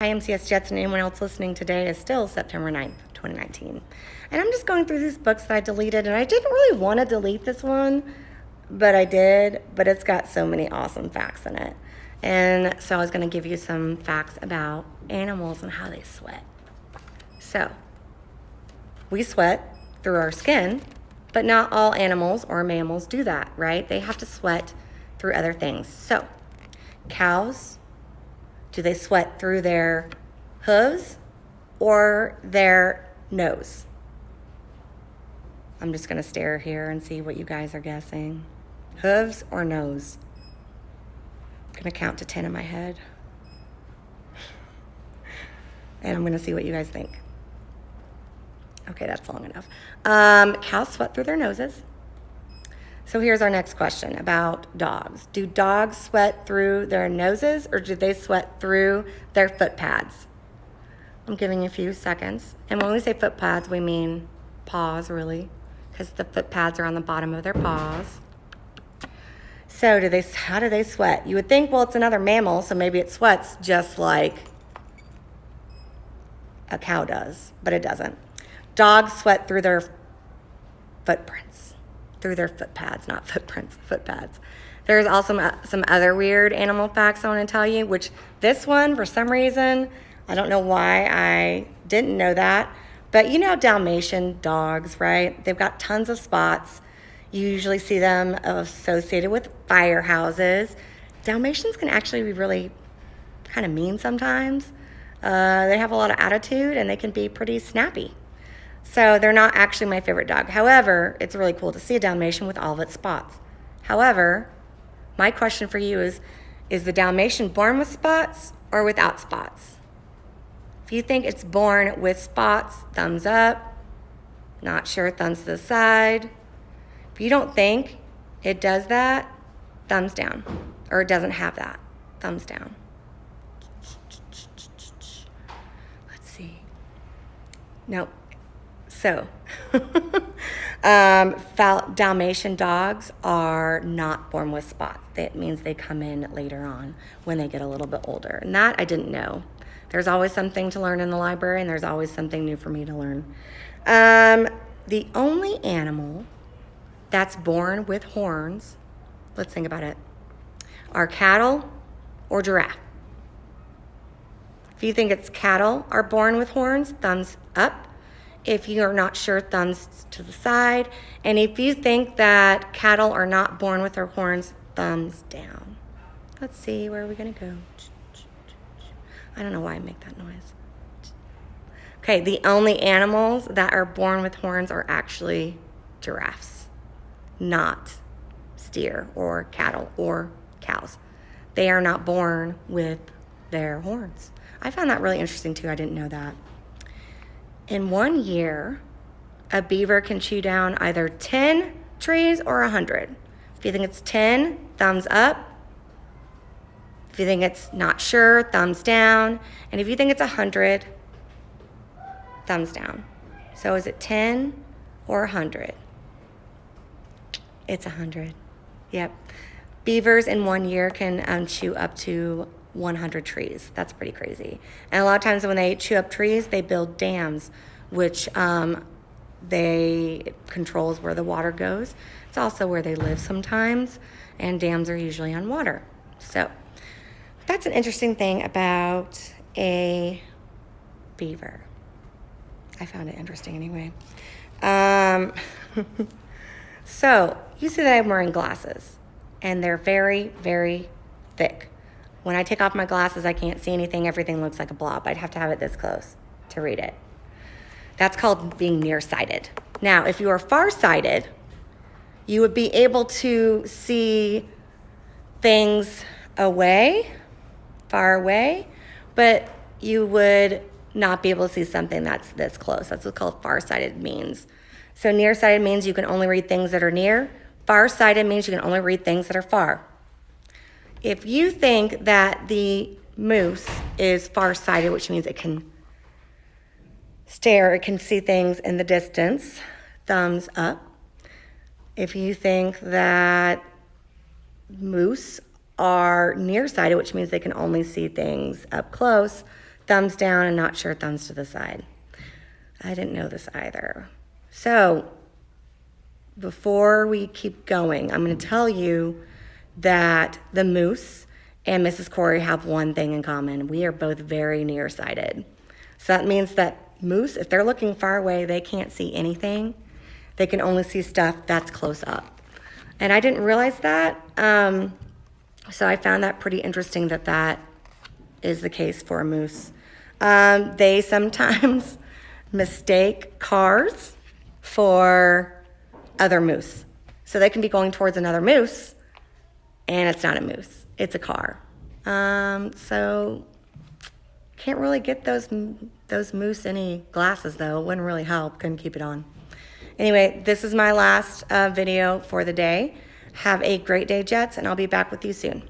MCS Jets and anyone else listening today is still September 9th, 2019. And I'm just going through these books that I deleted, and I didn't really want to delete this one, but I did, but it's got so many awesome facts in it. And so I was going to give you some facts about animals and how they sweat. So, we sweat through our skin, but not all animals or mammals do that, right? They have to sweat through other things. So, cows, do they sweat through their hooves or their nose? I'm just going to stare here and see what you guys are guessing. Hooves or nose? I'm going to count to 10 in my head. And I'm going to see what you guys think. Okay, that's long enough. Cows sweat through their noses. So here's our next question about dogs. Do dogs sweat through their noses or do they sweat through their foot pads? I'm giving you a few seconds. And when we say foot pads, we mean paws, really, because the foot pads are on the bottom of their paws. So how do they sweat? You would think, well, it's another mammal, so maybe it sweats just like a cow does, but it doesn't. Dogs sweat through their footprints, through their foot pads, not footprints, foot pads. There's also some other weird animal facts I want to tell you, which this one, for some reason, I don't know why I didn't know that, but you know Dalmatian dogs, right? They've got tons of spots. You usually see them associated with firehouses. Dalmatians can actually be really kind of mean sometimes. They have a lot of attitude and they can be pretty snappy. So they're not actually my favorite dog. However, it's really cool to see a Dalmatian with all of its spots. However, my question for you is the Dalmatian born with spots or without spots? If you think it's born with spots, thumbs up. Not sure, thumbs to the side. If you don't think it does that, thumbs down. Or it doesn't have that, thumbs down. Let's see. Nope. So, Dalmatian dogs are not born with spots. That means they come in later on when they get a little bit older. And that I didn't know. There's always something to learn in the library, and there's always something new for me to learn. The only animal that's born with horns, let's think about it, are cattle or giraffe. If you think it's cattle are born with horns, thumbs up. If you're not sure, thumbs to the side. And if you think that cattle are not born with their horns, thumbs down. Let's see, where are we going to go? I don't know why I make that noise. Okay, the only animals that are born with horns are actually giraffes, not steer or cattle or cows. They are not born with their horns. I found that really interesting too. I didn't know that. In 1 year, a beaver can chew down either 10 trees or 100. If you think it's 10, thumbs up. If you think it's not sure, thumbs down. And if you think it's 100, thumbs down. So is it 10 or 100? It's 100. Yep. Beavers in 1 year can chew up to 100 trees. That's pretty crazy. And a lot of times when they chew up trees, they build dams, which they controls where the water goes. It's also where they live sometimes, and dams are usually on water. So that's an interesting thing about a beaver. I found it interesting anyway. So you see that I'm wearing glasses, and they're very, very thick. When I take off my glasses, I can't see anything. Everything looks like a blob. I'd have to have it this close to read it. That's called being nearsighted. Now, if you are farsighted, you would be able to see things far away, but you would not be able to see something that's this close. That's what's called farsighted means. So nearsighted means you can only read things that are near. Farsighted means you can only read things that are far. If you think that the moose is farsighted, which means it can stare, it can see things in the distance, thumbs up. If you think that moose are nearsighted, which means they can only see things up close, thumbs down and not sure thumbs to the side. I didn't know this either. So before we keep going, I'm going to tell you that the moose and Mrs. Corey have one thing in common. We are both very nearsighted. So that means that moose, if they're looking far away, they can't see anything. They can only see stuff that's close up. And I didn't realize that. So I found that pretty interesting that that is the case for a moose. They sometimes mistake cars for other moose. So they can be going towards another moose, and it's not a moose, it's a car. So can't really get those moose any glasses though. It wouldn't really help, couldn't keep it on. Anyway, this is my last video for the day. Have a great day, Jets, and I'll be back with you soon.